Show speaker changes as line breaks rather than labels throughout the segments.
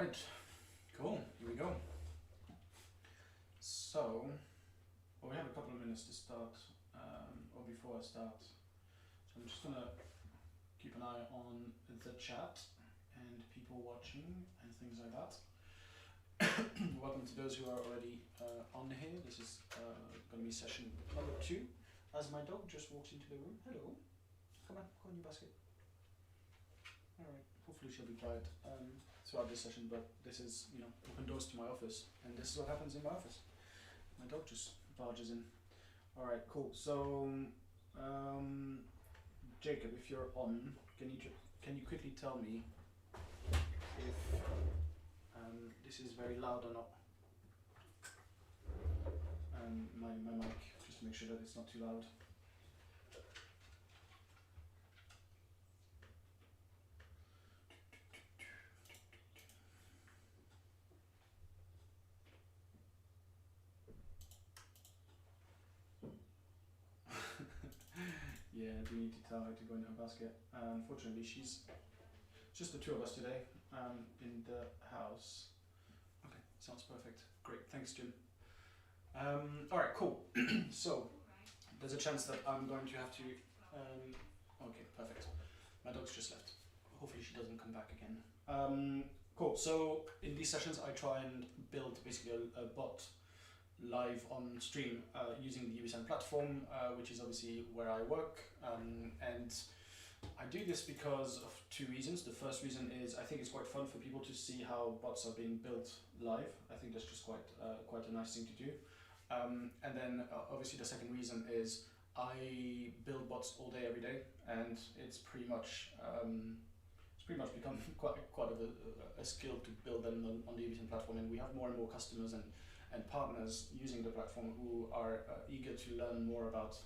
Right, cool, here we go. So, we have a couple of minutes to start, or before I start. So I'm just gonna keep an eye on the chat and people watching and things like that. Welcome to those who are already on here. This is gonna be session number 2. As my dog just walks into the room. Hello, come on, go in your basket. Alright, hopefully she'll be quiet throughout this session, but this is, open doors to my office, and this is what happens in my office. My dog just barges in. Alright, cool. So, Jacob, if you're on, can you quickly tell me if this is very loud or not? My mic, just to make sure that it's not too loud. Yeah, I do need to tell her to go in her basket. Unfortunately, she's just the two of us today in the house. Okay, sounds perfect. Great, thanks, Jim. Alright, cool. So, there's a chance that I'm going to have to... okay, perfect. My dog's just left. Hopefully she doesn't come back again. Cool, so in these sessions I try and build basically a bot live on stream using the ubisend platform, which is obviously where I work, and I do this because of 2 reasons. The first reason is I think it's quite fun for people to see how bots are being built live. I think that's just quite a nice thing to do. And then obviously the second reason is I build bots all day, every day, and it's pretty much become quite a skill to build them on the ubisend platform, and we have more and more customers and partners using the platform who are eager to learn more about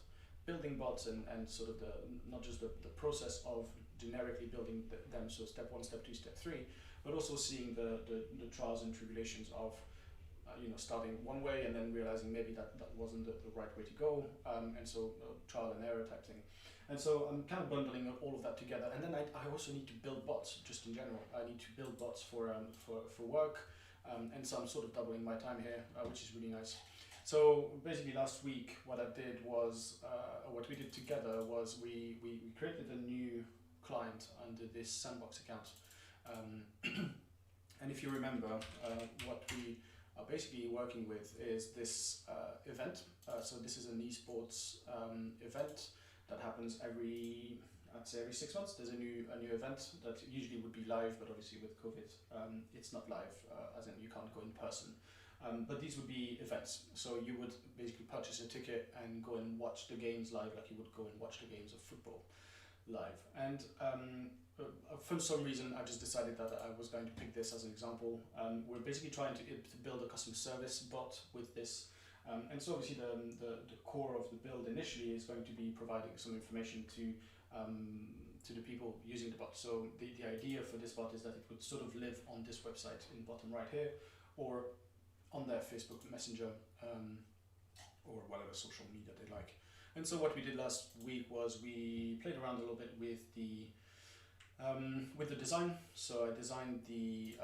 building bots and sort of not just the process of generically building them, so step 1, step 2, step 3, but also seeing the trials and tribulations of starting one way and then realizing maybe that wasn't the right way to go, and so trial and error type thing. And so I'm kind of bundling all of that together, and then I also need to build bots just in general. I need to build bots for work. And so I'm sort of doubling my time here, which is really nice. So basically last week what I did was, what we did together was we created a new client under this sandbox account. And if you remember, what we are basically working with is this event. So this is an esports event that happens every 6 months. There's a new event that usually would be live, but obviously with COVID, it's not live, as in you can't go in person. But these would be events. So you would basically purchase a ticket and go and watch the games live, like you would go and watch the games of football live. And for some reason, I just decided that I was going to pick this as an example. We're basically trying to build a customer service bot with this. And so obviously the core of the build initially is going to be providing some information to the people using the bot. So the idea for this bot is that it would sort of live on this website in the bottom right here, or on their Facebook Messenger, or whatever social media they like. And so what we did last week was we played around a little bit with the design. So I designed the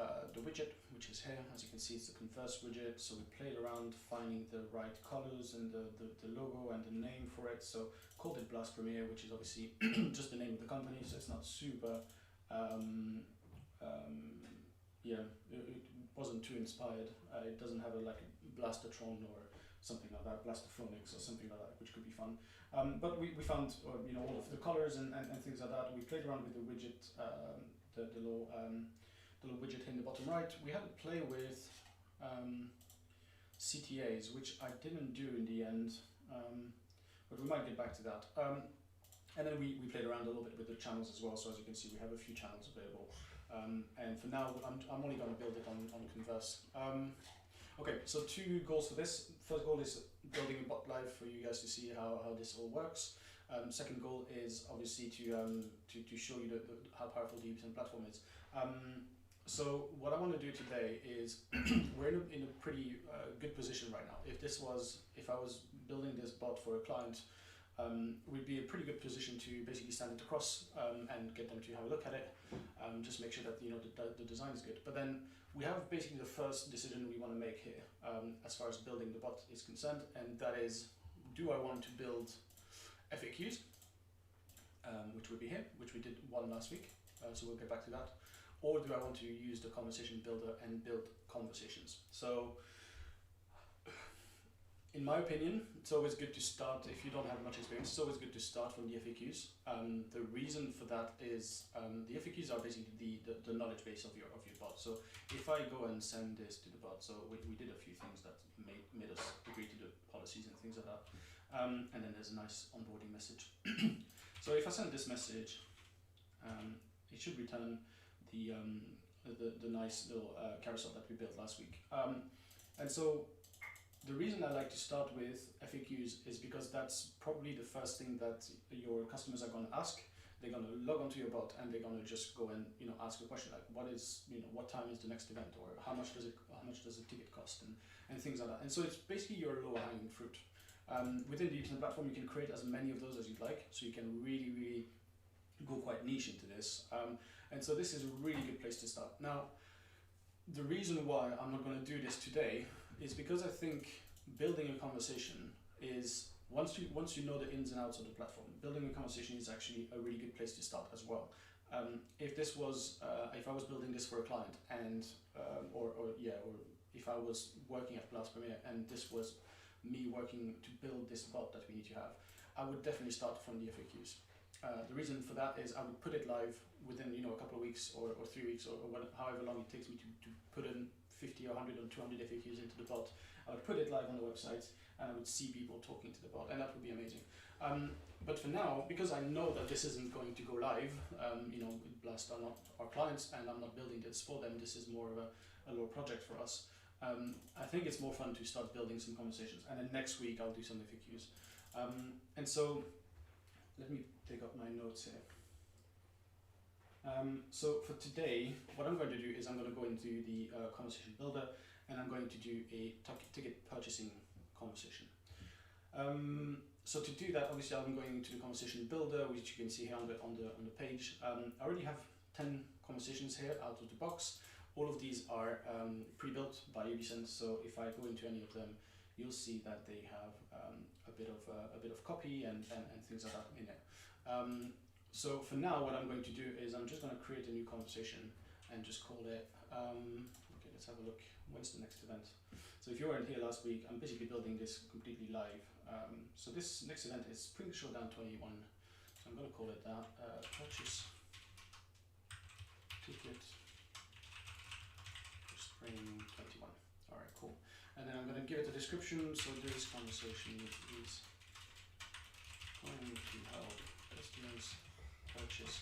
widget, which is here. As you can see, it's the Converse widget. So we played around finding the right colors and the logo and the name for it. So called it Blast Premiere, which is obviously just the name of the company. So it's not super, it wasn't too inspired. It doesn't have like a Blastertron or something like that, Blastophonics or something like that, which could be fun. But we found all of the colors and things like that. We played around with the widget, the little widget in the bottom right. We had to play with CTAs, which I didn't do in the end, but we might get back to that. And then we played around a little bit with the channels as well. So as you can see, we have a few channels available. And for now, I'm only going to build it on Converse. Okay, so 2 goals for this. First goal is building a bot live for you guys to see how this all works. Second goal is obviously to show you how powerful the ubisend platform is. So what I want to do today is we're in a pretty good position right now. If I was building this bot for a client, we'd be in a pretty good position to basically stand it across and get them to have a look at it, just make sure that the design is good. But then we have basically the first decision we want to make here as far as building the bot is concerned, and that is, do I want to build FAQs, which would be here, which we did one last week, so we'll get back to that, or do I want to use the conversation builder and build conversations? So in my opinion, it's always good to start, if you don't have much experience, it's always good to start from the FAQs. The reason for that is the FAQs are basically the knowledge base of your bot. So if I go and send this to the bot, so we did a few things that made us agree to the policies and things like that. And then there's a nice onboarding message. So if I send this message, it should return the nice little carousel that we built last week. And so the reason I like to start with FAQs is because that's probably the first thing that your customers are going to ask. They're going to log onto your bot and they're going to just go and ask a question like, what time is the next event, or how much does a ticket cost, and things like that. And so it's basically your lower hanging fruit. Within the internet platform, you can create as many of those as you'd like, so you can really go quite niche into this. And so this is a really good place to start. Now, the reason why I'm not going to do this today is because I think building a conversation is, once you know the ins and outs of the platform, building a conversation is actually a really good place to start as well. If this was, if I was building this for a client, and or if I was working at Blast Premier and this was me working to build this bot that we need to have, I would definitely start from the FAQs. The reason for that is I would put it live within a couple of weeks or 3 weeks or however long it takes me to put in 50 or 100 or 200 FAQs into the bot. I would put it live on the website and I would see people talking to the bot, and that would be amazing. But for now, because I know that this isn't going to go live, Blast are not our clients and I'm not building this for them, this is more of a little project for us. I think it's more fun to start building some conversations, and then next week I'll do some FAQs. And so let me take up my notes here. So for today, what I'm going to do is I'm going to go into the conversation builder, and I'm going to do a ticket purchasing conversation. So to do that, obviously I'm going into the conversation builder, which you can see here on the page. I already have 10 conversations here out of the box. All of these are pre-built by ubisend. So if I go into any of them, you'll see that they have a bit of copy and things like that in it. So for now, what I'm going to do is I'm just going to create a new conversation and just call it, okay, let's have a look. When's the next event? So if you weren't here last week, I'm basically building this completely live. So this next event is Spring Showdown 21. So I'm going to call it that, purchase ticket for Spring 21. All right, cool. And then I'm going to give it a description. So this conversation is going to help customers purchase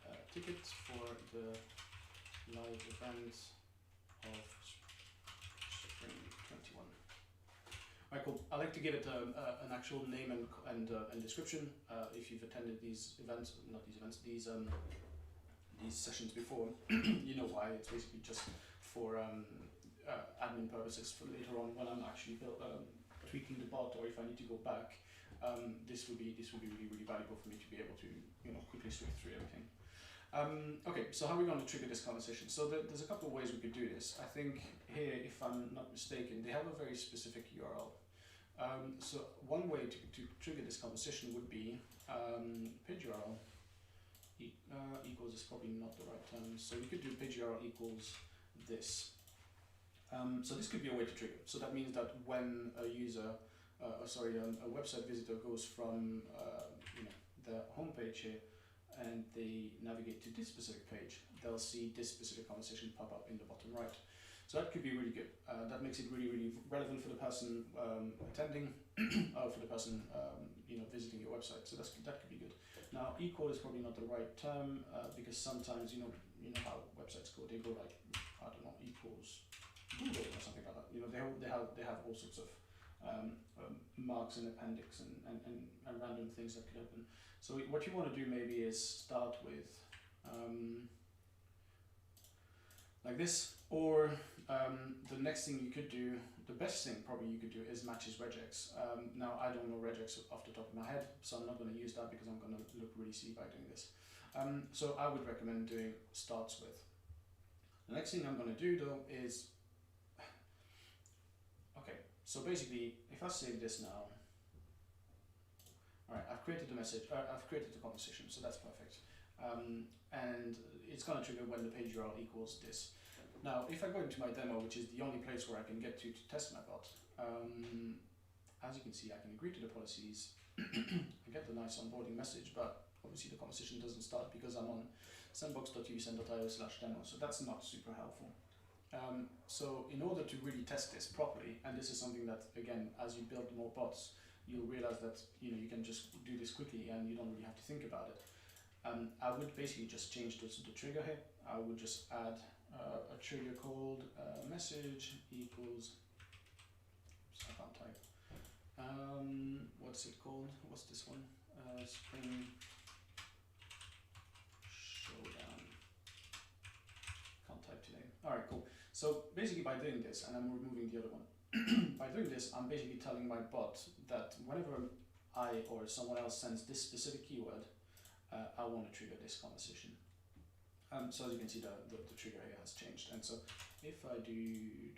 a ticket for the live event of Spring 21. Alright, cool. I like to give it an actual name and description. If you've attended these events, these sessions before, you know why. It's basically just for admin purposes. For later on, when I'm actually tweaking the bot, or if I need to go back. This would be really valuable for me to be able to quickly sweep through everything. Okay, so how are we going to trigger this conversation? So there's a couple of ways we could do this. I think here, if I'm not mistaken, they have a very specific URL. So one way to trigger this conversation would be page URL equals is probably not the right term. So we could do page URL equals this. So this could be a way to trigger. So that means that when a user a website visitor goes from the home page here and they navigate to this specific page, they'll see this specific conversation pop up in the bottom right. So that could be really good. That makes it really relevant for the person attending, or for the person visiting your website. So that could be good. Now, equal is probably not the right term because sometimes you know how websites go. They go like, I don't know, equals Google or something like that. They have all sorts of marks and appendix and random things that could happen. So what you want to do maybe is start with like this. Or the next thing you could do, the best thing probably you could do is matches regex. Now I don't know regex off the top of my head, so I'm not going to use that because I'm going to look really silly by doing this. So I would recommend doing starts with. The next thing I'm going to do though is, okay, so basically if I save this now, alright, I've created the message, I've created the conversation, so that's perfect. And it's going to trigger when the page URL equals this. Now, if I go into my demo, which is the only place where I can get to test my bot, as you can see, I can agree to the policies, I get the nice onboarding message, but obviously the conversation doesn't start because I'm on sandbox.ubisend.io/demo, so that's not super helpful. So in order to really test this properly, and this is something that, again, as you build more bots, you'll realize that you can just do this quickly and you don't really have to think about it. I would basically just change the trigger here. I would just add a trigger called message equals, oops, I can't type. What's it called? What's this one? Spring Showdown. Can't type today. Alright, cool. So basically by doing this, and I'm removing the other one, by doing this, I'm basically telling my bot that whenever I or someone else sends this specific keyword, I want to trigger this conversation. So as you can see, the trigger here has changed. And so if I agree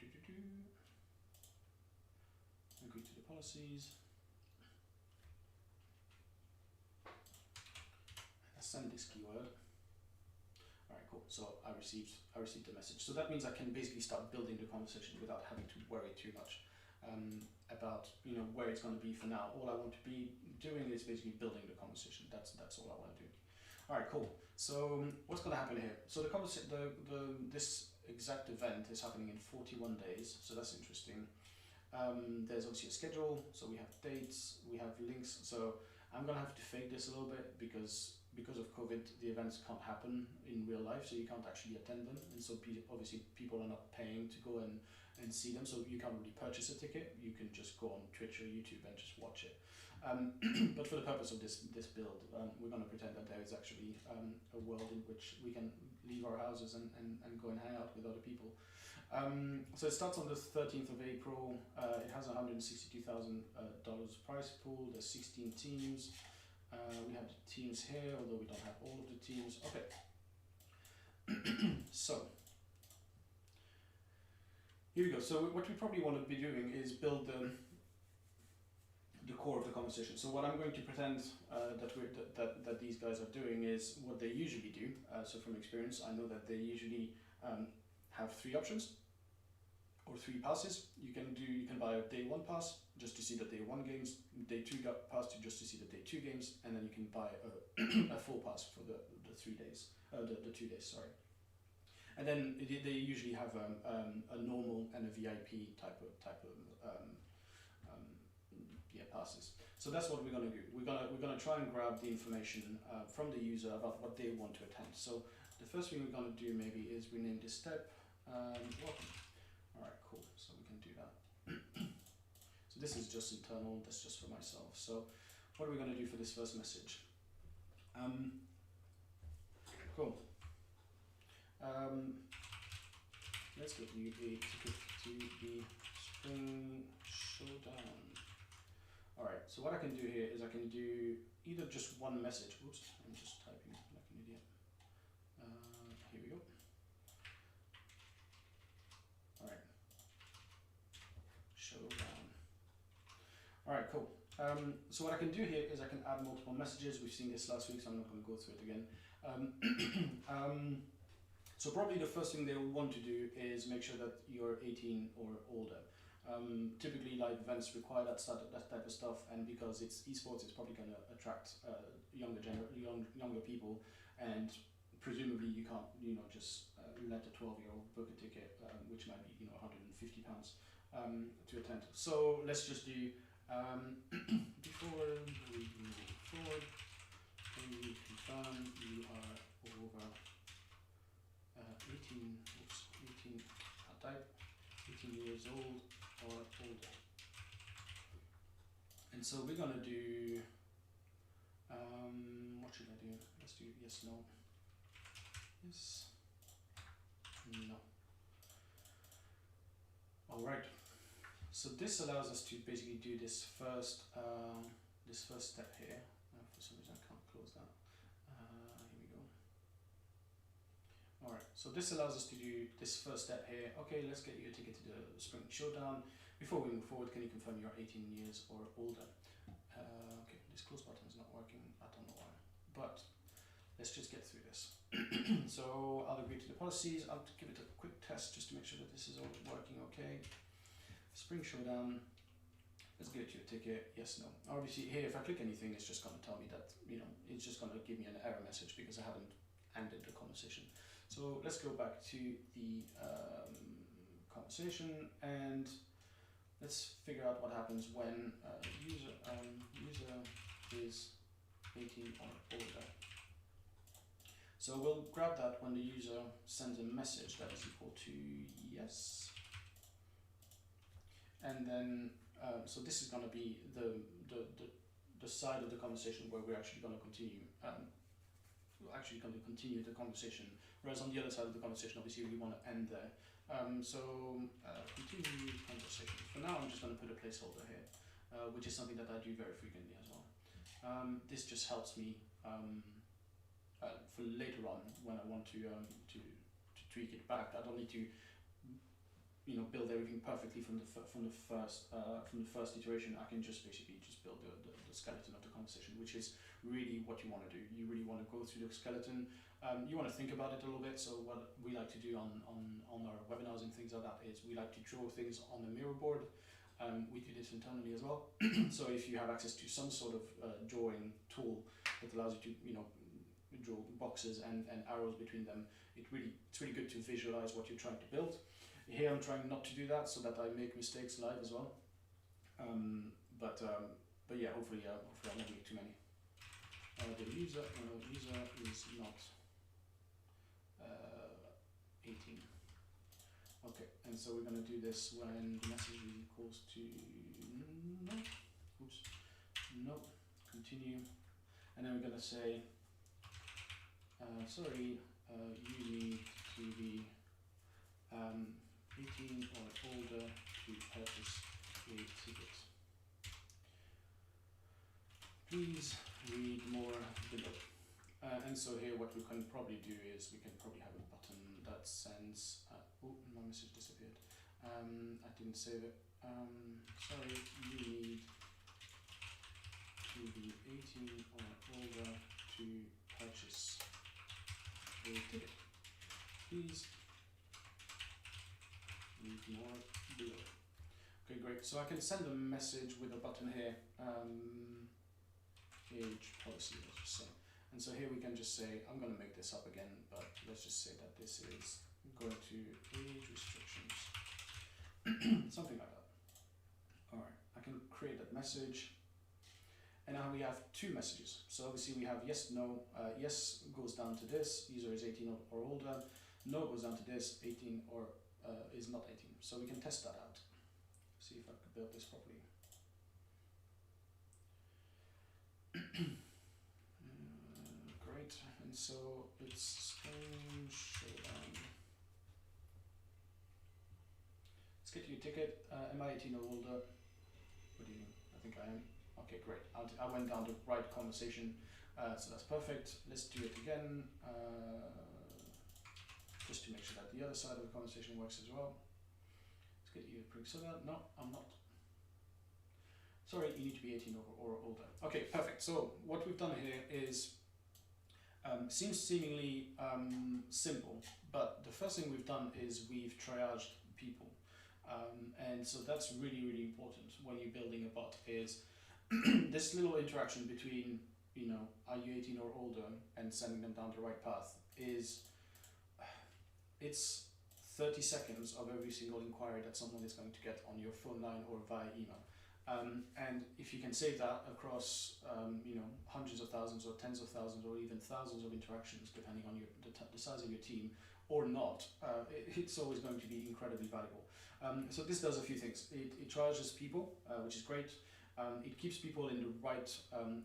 to the policies, I send this keyword. Alright, cool. So I received the message. So that means I can basically start building the conversation without having to worry too much about where it's going to be for now. All I want to be doing is basically building the conversation. That's all I want to do. Alright, cool. So what's going to happen here? So this exact event is happening in 41 days, so that's interesting. There's obviously a schedule, so we have dates, we have links. So I'm going to have to fake this a little bit because of COVID, the events can't happen in real life, so you can't actually attend them. And so obviously people are not paying to go and see them, so you can't really purchase a ticket. You can just go on Twitch or YouTube and just watch it. But for the purpose of this build, we're going to pretend that there is actually a world in which we can leave our houses and go and hang out with other people. So it starts on the 13th of April. It has $162,000 prize pool. There's 16 teams. We have the teams here, although we don't have all of the teams. Okay. So here we go. So what we probably want to be doing is build the core of the conversation. So what I'm going to pretend that these guys are doing is what they usually do. So from experience, I know that they usually have 3 options or 3 passes. You can buy a day 1 pass just to see the day 1 games, day 2 pass just to see the day 2 games, and then you can buy a full pass for the 3 days, the 2 days, sorry. And then they usually have a normal and a VIP type of passes. So that's what we're going to do. We're going to try and grab the information from the user about what they want to attend. So the first thing we're going to do maybe is rename this step welcome. Alright, cool. So we can do that. So this is just internal. That's just for myself. So what are we going to do for this first message? Cool. Let's get you a ticket to the Spring Showdown. Alright, so what I can do here is I can do either just one message. Oops, I'm just typing like an idiot. Here we go. Alright. Showdown. Alright, cool. So what I can do here is I can add multiple messages. We've seen this last week, so I'm not going to go through it again. So probably the first thing they'll want to do is make sure that you're 18 or older. Typically live events require that type of stuff, and because it's esports, it's probably going to attract younger people, and presumably you can't just let a 12-year-old book a ticket, which might be £150 to attend. So let's just do before we move forward, can you confirm you are over 18 years old or older? And so we're gonna do what should I do? Let's do yes, no. Yes, no. All right. So this allows us to basically do this first step here. For some reason I can't close that. Here we go. All right. So this allows us to do this first step here. Okay, let's get you a ticket to the Spring Showdown. Before we move forward, can you confirm you're 18 years or older? Okay, this close button is not working. I don't know why, but let's just get through this. So I'll agree to the policies. I'll give it a quick test just to make sure that this is all working okay. Spring Showdown. Let's give it you a ticket. Yes, no. Obviously here, if I click anything, it's just going to tell me that, you know, it's just going to give me an error message because I haven't ended the conversation. So let's go back to the conversation and let's figure out what happens when user is 18 or older. So we'll grab that when the user sends a message that is equal to yes. And then, so this is going to be the side of the conversation where we're actually going to continue. Continue the conversation. Whereas on the other side of the conversation, obviously, we want to end there. Continue conversation. For now, I'm just going to put a placeholder here, which is something that I do very frequently as well. This just helps me for later on when I want to tweak it back. I don't need to, you know, build everything perfectly from the first iteration. I can just basically just build the skeleton of the conversation, which is really what you want to do. You really want to go through the skeleton. You want to think about it a little bit. So what we like to do on our webinars and things like that is we like to draw things on the mirror board. We do this internally as well. So if you have access to some sort of drawing tool that allows you to, you know, draw boxes and arrows between them, it's really good to visualize what you're trying to build. Here I'm trying not to do that so that I make mistakes live as well. But yeah, hopefully I won't make too many. The user is not 18. Okay, and so we're going to do this when the message is equals to no. Oops. No. Continue. And then we're going to say, sorry, you need to be 18 or older to purchase a ticket. Please read more below. And so here what we can probably do is we can probably have a button that sends, oh, my message disappeared. I didn't save it. Sorry, you need to be 18 or older to purchase a ticket. Please read more below. Okay, great. So I can send a message with a button here. Age policy, let's just say. And so here we can just say, I'm going to make this up again, but let's just say that this is going to age restrictions. Something like that. All right, I can create that message. And now we have two messages. So obviously we have yes, no. Yes goes down to this, user is 18 or older. No goes down to this, 18 or is not 18. So we can test that out. See if I can build this properly. Great, and so it's Spring Showdown. Let's get you a ticket. Am I 18 or older? What do you mean? I think I am. Okay, great. I went down the right conversation, so that's perfect. Let's do it again, just to make sure that the other side of the conversation works as well. Let's get you a Spring Showdown. No, I'm not. Sorry, you need to be 18 or older. Okay, perfect. So what we've done here is, seems seemingly simple, but the first thing we've done is we've triaged people. And so that's really, really important when you're building a bot is this little interaction between, you know, are you 18 or older and sending them down the right path is, it's 30 seconds of every single inquiry that someone is going to get on your phone line or via email. And if you can save that across, you know, hundreds of thousands or tens of thousands or even thousands of interactions, depending on the size of your team or not, it's always going to be incredibly valuable. So this does a few things. It triages people, which is great. It keeps people in the right,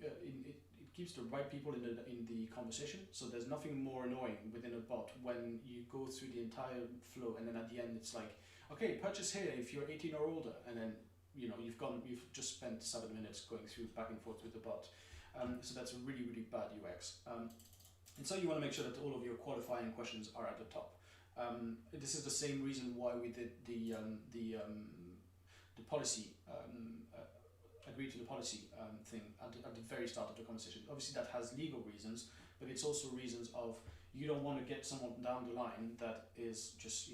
it keeps the right people in the conversation. So there's nothing more annoying within a bot when you go through the entire flow and then at the end it's like, okay, purchase here if you're 18 or older, and then you've just spent 7 minutes going through back and forth with the bot. So that's a really, really bad UX. And so you want to make sure that all of your qualifying questions are at the top. This is the same reason why we did the policy, agree to the policy thing at the very start of the conversation. Obviously that has legal reasons, but it's also reasons of you don't want to get someone down the line that is just,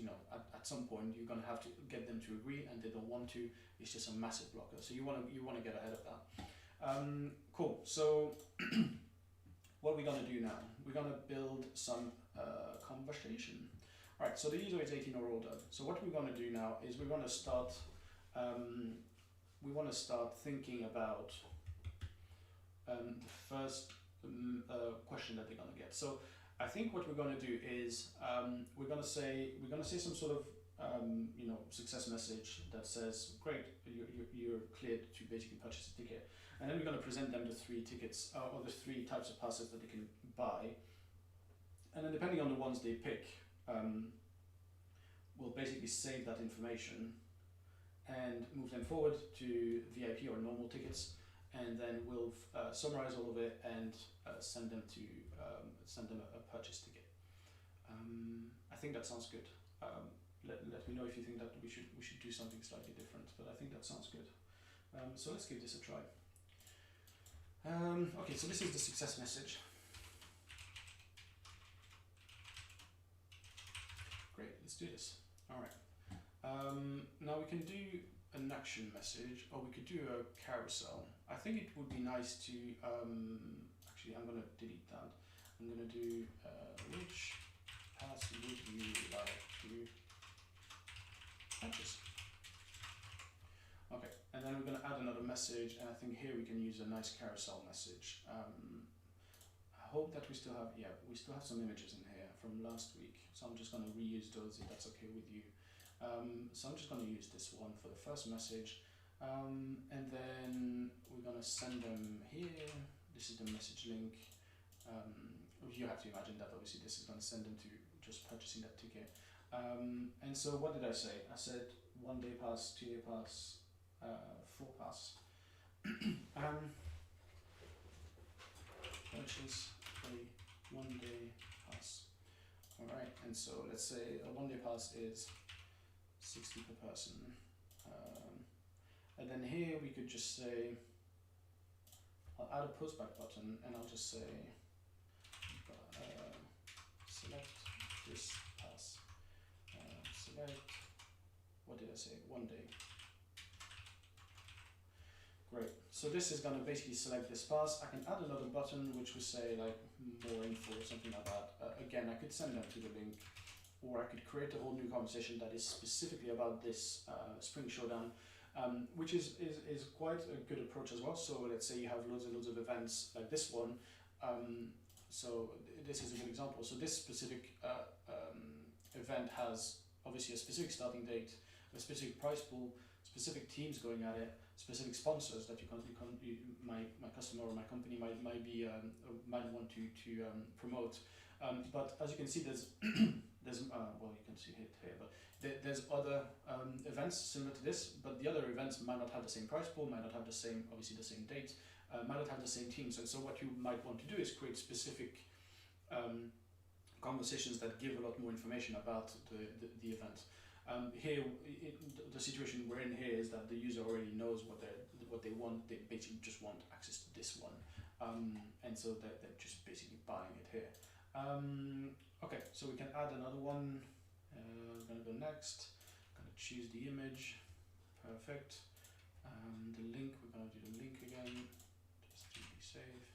at some point you're going to have to get them to agree and they don't want to. It's just a massive blocker. So you want to get ahead of that. Cool. So what we're going to do now, we're going to build some conversation. All right, so the user is 18 or older. So what we're going to do now is we're going to start thinking about the first question that they're going to get. So I think what we're going to do is we're going to say some sort of success message that says, great, you're cleared to basically purchase a ticket, and then we're going to present them the 3 tickets or the 3 types of passes that they can buy, and then depending on the ones they pick, we'll basically save that information and move them forward to VIP or normal tickets, and then we'll summarize all of it and send them a purchase ticket. I think that sounds good. Let me know if you think that we should do something slightly different, but I think that sounds good. So let's give this a try. Okay, so this is the success message. Great, let's do this. All right. Now we can do an action message, or we could do a carousel. I think it would be nice to, actually I'm going to delete that. I'm going to do, which pass would you like to purchase? Okay, and then we're going to add another message, and I think here we can use a nice carousel message. I hope that we still have some images in here from last week, so I'm just going to reuse those if that's okay with you. So I'm just going to use this one for the first message, and then we're going to send them here. This is the message link. You have to imagine that obviously this is going to send them to just purchasing that ticket. And so what did I say? I said 1 day pass, 2 day pass, 4 pass. Purchase a 1 day pass. Alright, and so let's say a 1 day pass is 60 per person. And then here we could just say, I'll add a postback button and I'll just say, select this pass. Select, what did I say? 1 day. Great. So this is going to basically select this pass. I can add another button which will say like more info or something like that. Again, I could send them to the link, or I could create a whole new conversation that is specifically about this Spring Showdown, which is quite a good approach as well. So let's say you have loads and loads of events like this one. So this is a good example. So this specific event has obviously a specific starting date, a specific price pool, specific teams going at it, specific sponsors that my customer or my company might want to promote. But as you can see, there's well, you can see it here, but there's other events similar to this, but the other events might not have the same price pool, might not have the same date, might not have the same teams. And so what you might want to do is create specific conversations that give a lot more information about the event. Here, the situation we're in here is that the user already knows what they want. They basically just want access to this one, and so they're just basically buying it here. Okay, so we can add another one. We're going to go next. Going to choose the image. Perfect. The link, we're going to do the link again, just to be safe.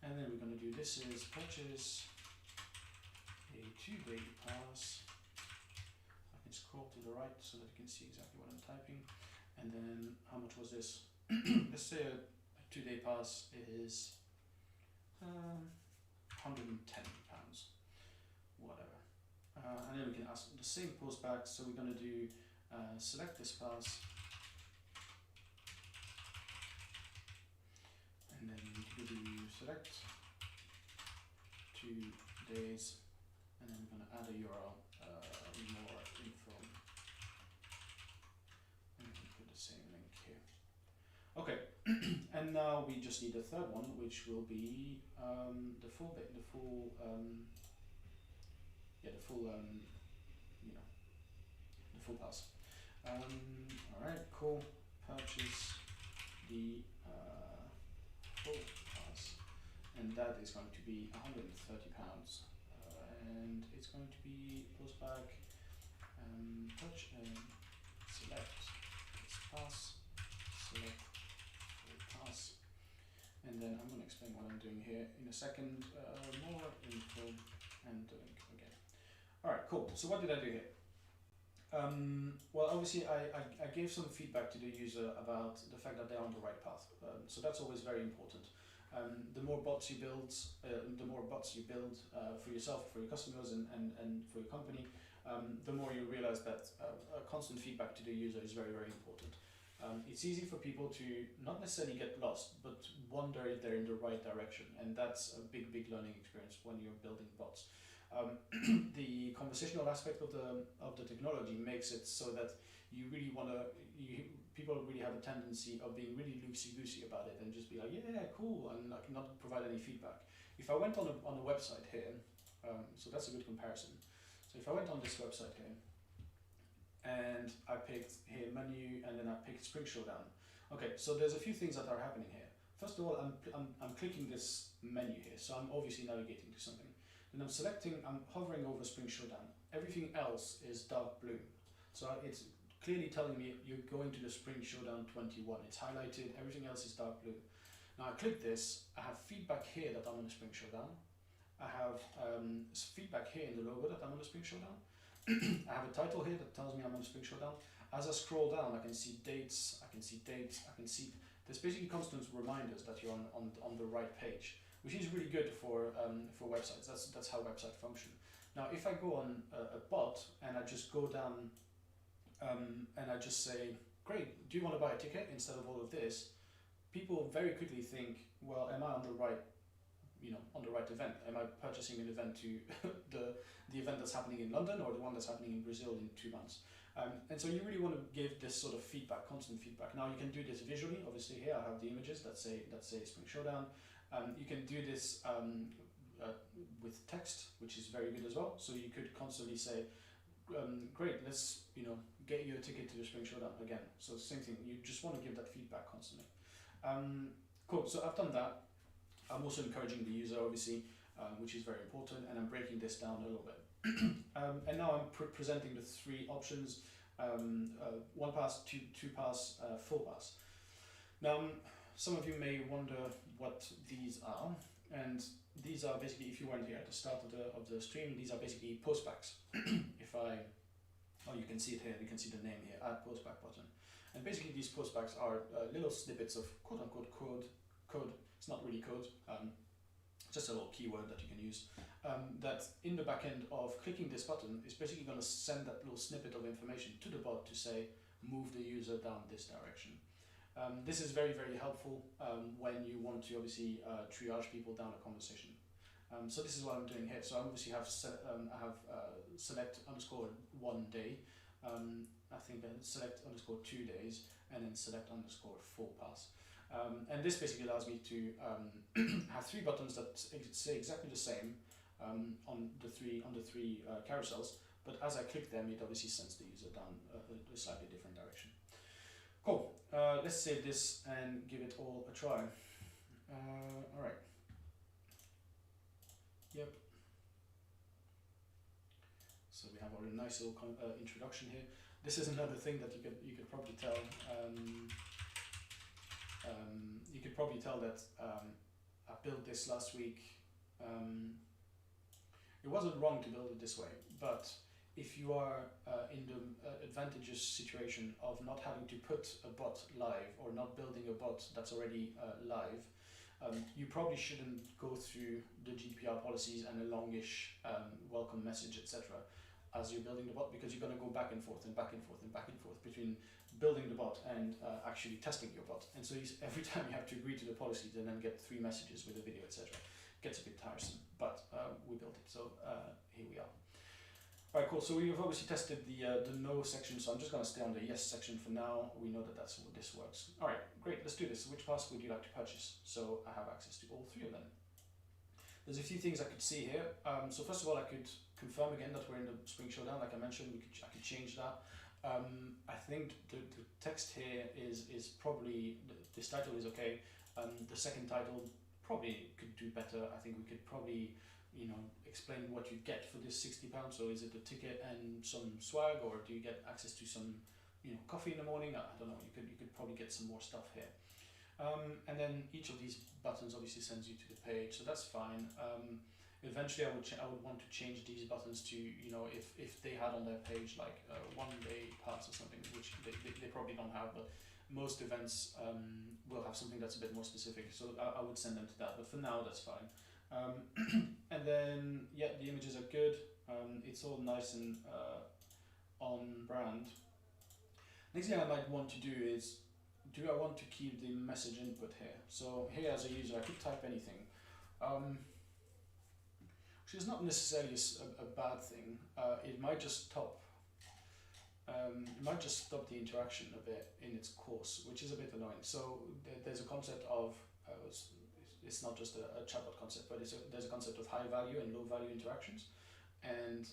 And then we're going to do this is purchase a 2-day pass. Scroll to the right so that you can see exactly what I'm typing. And then how much was this? Let's say a 2-day pass is £110, whatever. And then we can ask the same post back. So we're going to do select this pass, and then we do select 2 days, and then we're going to add a URL, more info, and we can put the same link here. Okay, and now we just need a third one, which will be the full pass. Alright, cool. Purchase the full pass, and that is going to be £130, and it's going to be postback select this pass, select full pass, and then I'm going to explain what I'm doing here in a second. More info and the link again. Alright, cool. So what did I do here? Well, obviously I gave some feedback to the user about the fact that they're on the right path. So that's always very important. The more bots you build, for yourself, for your customers, and for your company, the more you realize that constant feedback to the user is very, very important. It's easy for people to not necessarily get lost, but wonder if they're in the right direction, and that's a big, big learning experience when you're building bots. The conversational aspect of the technology makes it so that you really people really have a tendency of being really loosey-goosey about it and just be like, yeah, cool, and like not provide any feedback. If I went on a website here, so that's a good comparison. So if I went on this website here, and I picked here menu, and then I picked Spring Showdown. Okay, so there's a few things that are happening here. First of all, I'm clicking this menu here, so I'm obviously navigating to something. Then I'm hovering over Spring Showdown. Everything else is dark blue. So it's clearly telling me you're going to the Spring Showdown 21. It's highlighted, everything else is dark blue. Now I click this, I have feedback here that I'm on the Spring Showdown. I have feedback here in the logo that I'm on the Spring Showdown. I have a title here that tells me I'm on the Spring Showdown. As I scroll down, I can see dates, there's basically constant reminders that you're on the right page, which is really good for websites. That's how websites function. Now, if I go on a bot and I just go down and I just say, great, do you want to buy a ticket instead of all of this? People very quickly think, well, am I on the right, on the right event? Am I purchasing an event to the event that's happening in London or the one that's happening in Brazil in 2 months? And so you really want to give this sort of feedback, constant feedback. Now you can do this visually. Obviously here I have the images that say Spring Showdown. You can do this with text, which is very good as well. So you could constantly say, great, let's get you a ticket to the Spring Showdown again. So same thing, you just want to give that feedback constantly. Cool, so I've done that. I'm also encouraging the user, obviously, which is very important, and I'm breaking this down a little bit. And now I'm presenting the 3 options, 1 pass, 2 pass, full pass. Now, some of you may wonder what these are, and these are basically, if you weren't here at the start of the stream, these are basically postbacks. You can see it here, you can see the name here, add postback button. And basically these postbacks are little snippets of quote-unquote code. It's not really code, just a little keyword that you can use, that in the back end of clicking this button is basically going to send that little snippet of information to the bot to say, move the user down this direction. This is very, very helpful when you want to obviously triage people down a conversation. So this is what I'm doing here. So I obviously have select underscore 1 day, I think then select underscore 2 days, and then select underscore full pass. And this basically allows me to have 3 buttons that say exactly the same on the three carousels, but as I click them, it obviously sends the user down a slightly different direction. Cool. Let's save this and give it all a try. All right. Yep. So we have our nice little introduction here. This is another thing that you could probably tell. You could probably tell that I built this last week. It wasn't wrong to build it this way, but if you are in the advantageous situation of not having to put a bot live or not building a bot that's already live, you probably shouldn't go through the GDPR policies and a longish welcome message, etc. as you're building the bot, because you're going to go back and forth and back and forth and back and forth between building the bot and actually testing your bot. And so every time you have to agree to the policies and then get 3 messages with a video, etc. Gets a bit tiresome, but we built it, so here we are. Alright, cool, so we've obviously tested the no section, so I'm just going to stay on the yes section for now. We know that that's what this works. Alright, great, let's do this. Which pass would you like to purchase? So I have access to all 3 of them. There's a few things I could see here. So first of all, I could confirm again that we're in the Spring Showdown, like I mentioned. I could change that. I think the text here is probably, this title is okay. The second title probably could do better. I think we could probably, you know, explain what you get for this £60. So is it a ticket and some swag, or do you get access to some, you know, coffee in the morning? I don't know. You could probably get some more stuff here. And then each of these buttons obviously sends you to the page, so that's fine. Eventually, I would want to change these buttons to, you know, if they had on their page like one-day pass or something, which they probably don't have, but most events will have something that's a bit more specific. So I would send them to that, but for now that's fine. And then yeah, the images are good. It's all nice and on brand. Next thing I might want to do is, do I want to keep the message input here? So here as a user, I could type anything. Which is not necessarily a bad thing. It might just stop. The interaction a bit in its course, which is a bit annoying. So there's a concept of it's not just a chatbot concept, but there's a concept of high value and low value interactions, and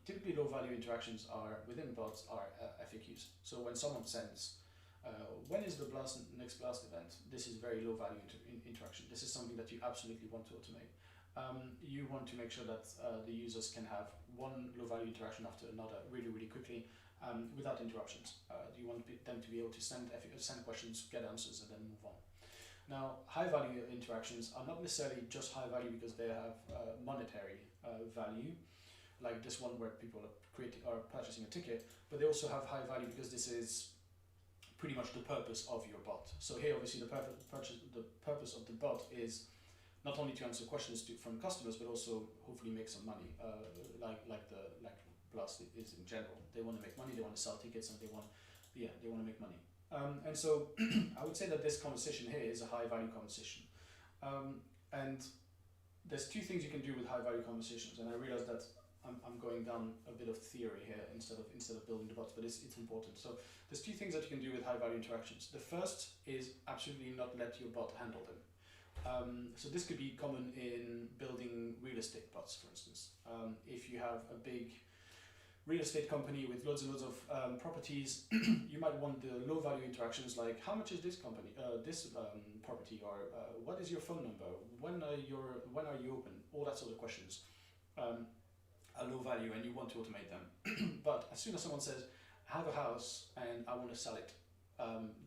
typically low value interactions are within bots are FAQs. So when someone sends, when is the next blast event? This is very low value interaction. This is something that you absolutely want to automate. You want to make sure that the users can have one low value interaction after another really quickly without interruptions. You want them to be able to send questions, get answers, and then move on. Now, high value interactions are not necessarily just high value because they have monetary value, like this one where people are purchasing a ticket, but they also have high value because this is pretty much the purpose of your bot. So here, obviously, the purpose of the bot is not only to answer questions from customers, but also hopefully make some money, like Blast is in general. They want to make money, they want to sell tickets, and they want to make money. And so I would say that this conversation here is a high value conversation. And there's 2 things you can do with high value conversations, and I realize that I'm going down a bit of theory here instead of building the bots, but it's important. So there's 2 things that you can do with high value interactions. The first is absolutely not let your bot handle them. So this could be common in building real estate bots, for instance. If you have a big real estate company with loads and loads of properties, you might want the low value interactions like how much is this property, or what is your phone number, when are you open, all that sort of questions are low value and you want to automate them. But as soon as someone says, I have a house and I want to sell it,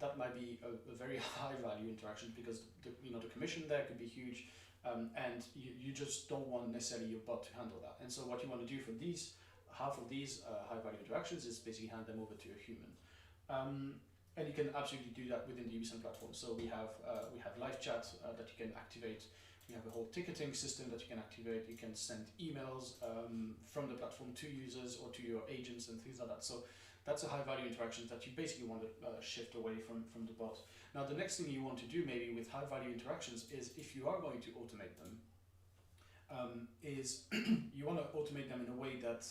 that might be a very high value interaction because the commission there could be huge, and you just don't want necessarily your bot to handle that. And so what you want to do for half of these high value interactions is basically hand them over to a human. And you can absolutely do that within the ubisend platform. So we have live chat that you can activate. We have a whole ticketing system that you can activate. You can send emails from the platform to users or to your agents and things like that. So that's a high value interaction that you basically want to shift away from the bot. Now the next thing you want to do maybe with high value interactions is, if you are going to automate them, is you want to automate them in a way that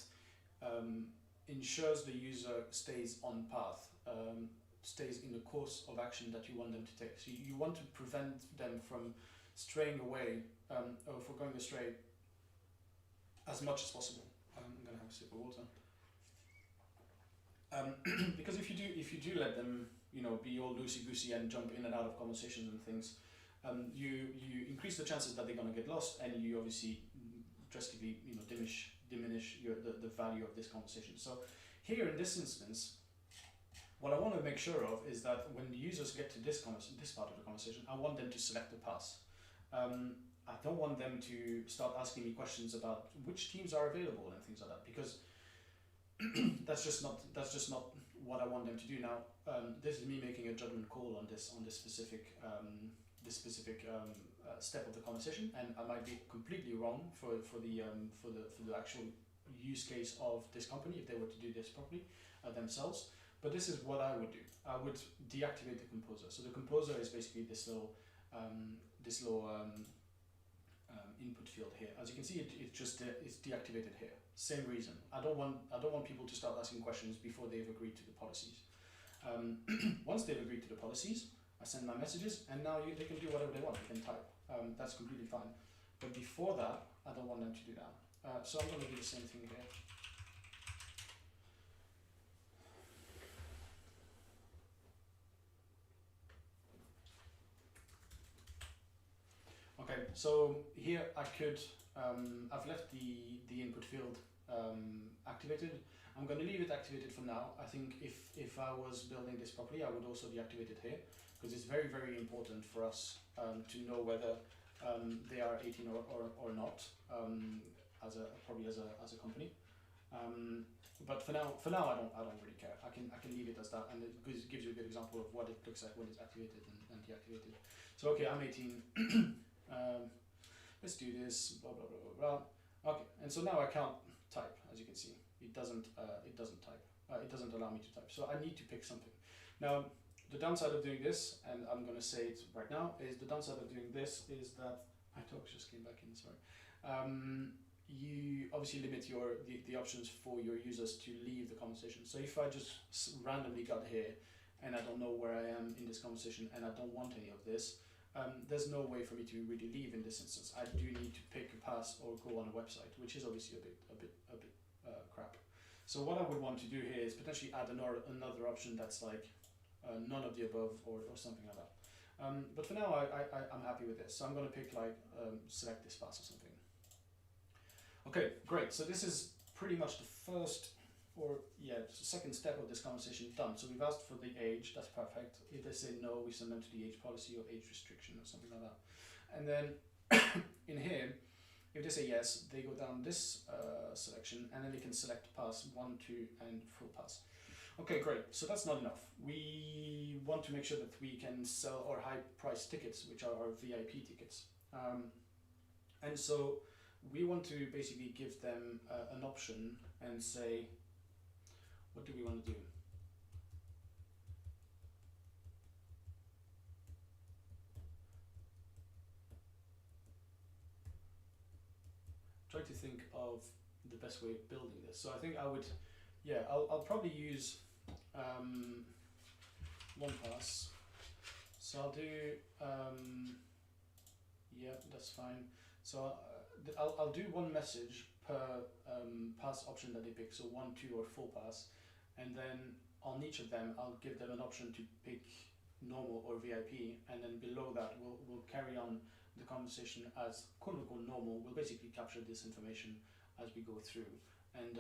ensures the user stays on path, stays in the course of action that you want them to take. So you want to prevent them from straying away or for going astray as much as possible. I'm going to have a sip of water. Because if you do let them, be all loosey-goosey and jump in and out of conversations and things, you increase the chances that they're going to get lost, and you obviously drastically, diminish the value of this conversation. So here in this instance, what I want to make sure of is that when the users get to this part of the conversation, I want them to select the pass. I don't want them to start asking me questions about which teams are available and things like that, because that's just not what I want them to do. Now, this is me making a judgment call on this specific step of the conversation, and I might be completely wrong for the actual use case of this company if they were to do this properly themselves. But this is what I would do. I would deactivate the composer. So the composer is basically this little input field here. As you can see, it's deactivated here. Same reason. I don't want people to start asking questions before they've agreed to the policies. Once they've agreed to the policies, I send my messages, and now they can do whatever they want. They can type. That's completely fine. But before that, I don't want them to do that. So I'm going to do the same thing here. Okay, so here I could, I've left the input field activated. I'm going to leave it activated for now. I think if I was building this properly, I would also deactivate it here, because it's very, very important for us to know whether they are 18 or not, probably as a company. But for now I don't really care. I can leave it as that, and it gives you a good example of what it looks like when it's activated and deactivated. So okay, I'm 18. Let's do this. Blah blah blah blah blah. Okay, and so now I can't type. As you can see, it doesn't type. It doesn't allow me to type. So I need to pick something. Now, the downside of doing this, and I'm going to say it right now, is the downside of doing this is that my talk just came back in. Sorry. You obviously limit the options for your users to leave the conversation. So if I just randomly got here and I don't know where I am in this conversation and I don't want any of this, there's no way for me to really leave in this instance. I do need to pick a pass or go on a website, which is obviously a bit crap. So what I would want to do here is potentially add another option that's like none of the above or something like that. But for now, I'm happy with this. So I'm going to pick like select this pass or something. Okay, great. So this is pretty much the second step of this conversation done. So we've asked for the age, that's perfect. If they say no, we send them to the age policy or age restriction or something like that. And then in here, if they say yes, they go down this selection, and then they can select pass 1, 2, and full pass. Okay, great. So that's not enough. We want to make sure that we can sell our high price tickets, which are our VIP tickets. And so we want to basically give them an option and say, what do we want to do? Try to think of the best way of building this. So I think I would, I'll probably use one pass. So I'll do, that's fine. So I'll do one message per pass option that they pick, so 1, 2, or full pass, and then on each of them I'll give them an option to pick normal or VIP, and then below that we'll carry on the conversation as quote unquote normal. We'll basically capture this information as we go through, and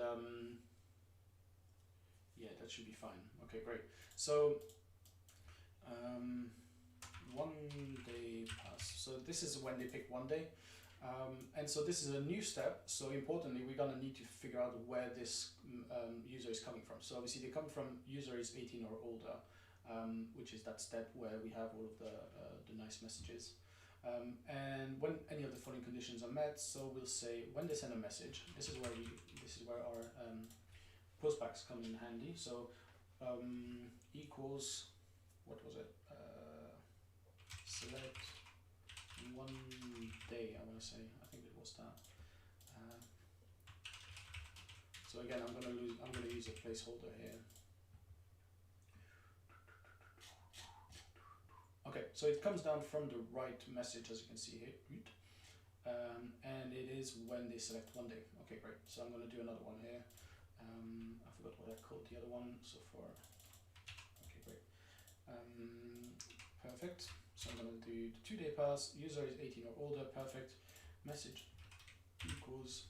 that should be fine. Okay, great. So 1 day pass. So this is when they pick 1 day. And so this is a new step. So importantly, we're gonna need to figure out where this user is coming from. So obviously they come from user is 18 or older, which is that step where we have all of the nice messages. And when any of the following conditions are met, so we'll say when they send a message, this is where our postbacks come in handy. So equals, what was it? Select 1 day, I want to say. I think it was that. So again, I'm going to use a placeholder here. Okay, so it comes down from the right message, as you can see here, and it is when they select 1 day. Okay, great. So I'm going to do another one here. I forgot what I called the other one. So for okay, great. Perfect. So I'm going to do the 2 day pass. User is 18 or older. Perfect. Message equals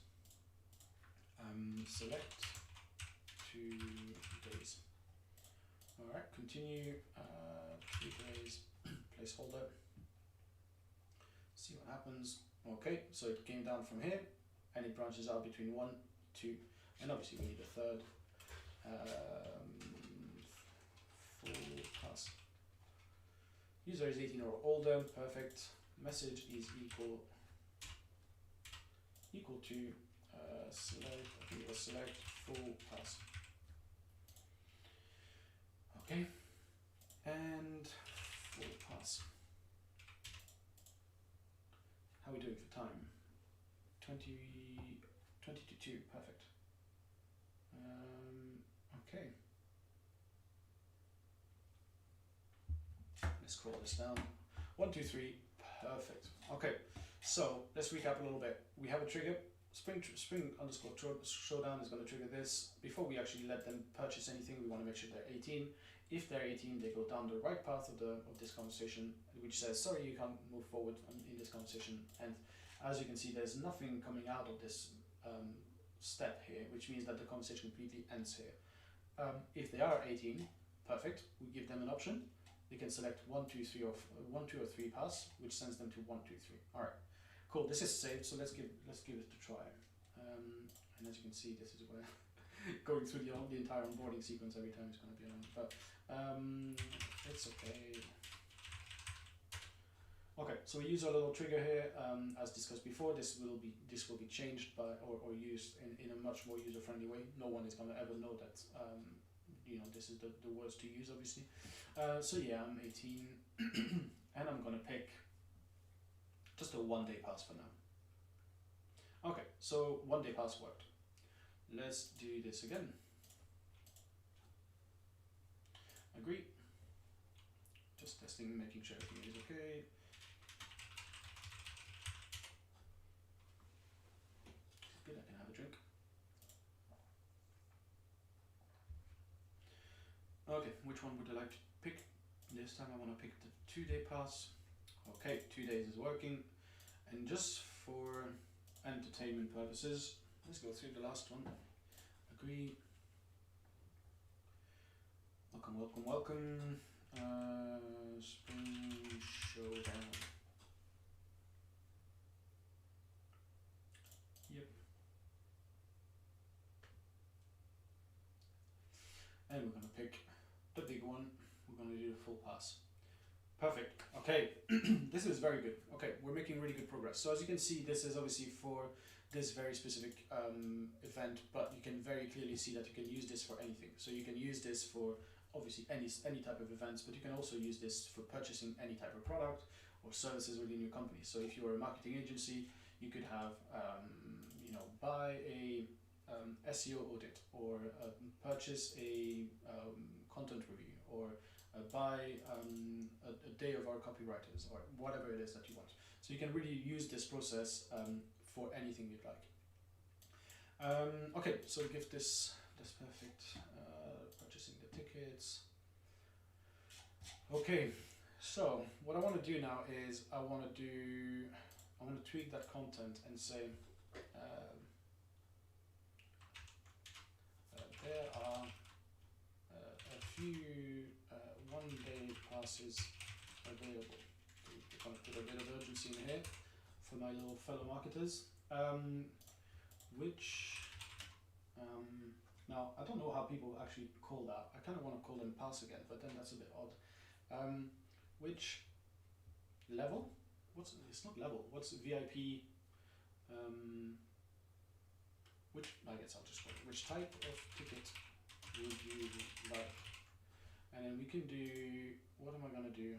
select 2 days. All right. Continue. 2 days. Placeholder. See what happens. Okay. So it came down from here, and it branches out between 1, 2, and obviously we need a third. Full pass. User is 18 or older, perfect. Message is equal to select, I think it was select full pass. Okay, and full pass. How are we doing for time? 20 to 2, perfect. Okay. Let's scroll this down. 1, 2, 3, perfect. Okay, so let's recap a little bit. We have a trigger. Spring underscore showdown is going to trigger this. Before we actually let them purchase anything, we want to make sure they're 18. If they're 18, they go down the right path of this conversation, which says, sorry, you can't move forward in this conversation. And as you can see, there's nothing coming out of this step here, which means that the conversation completely ends here. If they are 18, perfect. We give them an option. They can select 1, 2, 3, or 1, 2, or 3 pass, which sends them to 1, 2, 3. All right. Cool, this is saved, so let's give it a try. And as you can see, this is where going through the entire onboarding sequence every time is going to be annoying, but it's okay. Okay, so we use our little trigger here, as discussed before. This will be changed by or used in a much more user-friendly way. No one is going to ever know that this is the words to use, obviously. So yeah, I'm 18, and I'm going to pick just a 1-day pass for now. Okay, so 1-day pass worked. Let's do this again. Agree. Just testing, making sure everything is okay. Good, I can have a drink. Okay, which one would I like to pick? This time I want to pick the 2-day pass. Okay, 2 days is working. And just for entertainment purposes, let's go through the last one. Agree. Welcome, welcome, welcome. Spring Showdown. Yep. And we're going to pick the big one. We're going to do the full pass. Perfect. Okay, this is very good. Okay, we're making really good progress. So as you can see, this is obviously for this very specific event, but you can very clearly see that you can use this for anything. So you can use this for obviously any type of events, but you can also use this for purchasing any type of product or services within your company. So if you're a marketing agency, you could have buy a SEO audit, or purchase a content review, or buy a day of our copywriters, or whatever it is that you want. So you can really use this process for anything you'd like. Okay, so give this perfect. Purchasing the tickets. Okay, so what I want to do now is I want to tweak that content and say there are a few 1-day passes available. We're going to put a bit of urgency in here for my little fellow marketers, now I don't know how people actually call that. I kind of want to call them pass again, but then that's a bit odd. Which level? It's not level. What's VIP? I guess I'll just call it. Which type of ticket would you like? And then we can do, what am I going to do?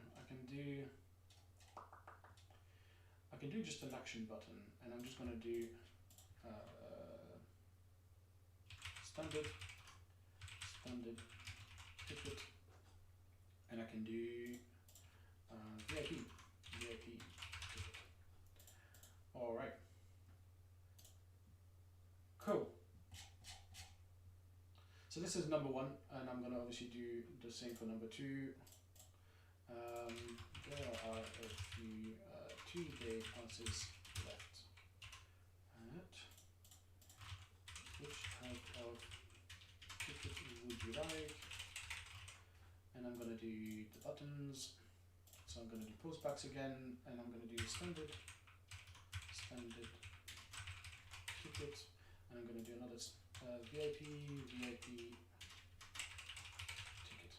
I can do just an action button, and I'm just going to do standard ticket, and I can do VIP ticket. All right. Cool. So this is number 1, and I'm going to obviously do the same for number 2. There are a few 2-day passes left. Which type of ticket would you like? And I'm going to do the buttons. So I'm going to do postbacks again, and I'm going to do standard ticket, and I'm going to do another VIP ticket.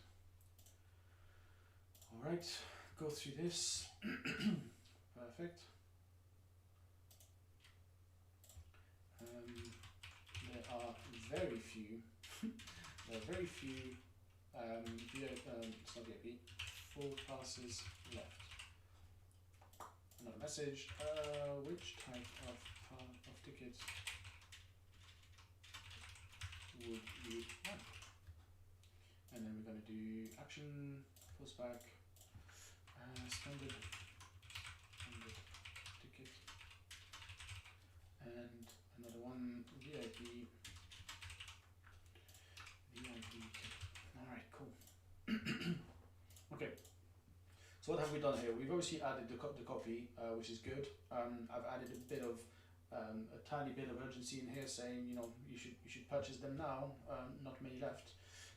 All right, go through this. Perfect. There are very few it's not VIP, full passes left. Another message, which type of ticket would you want? And then we're going to do action, postback, standard ticket, and another one, VIP. Alright, cool. Okay, so what have we done here? We've obviously added the copy, which is good. I've added a bit of a tiny bit of urgency in here, saying, you know, you should purchase them now, not many left,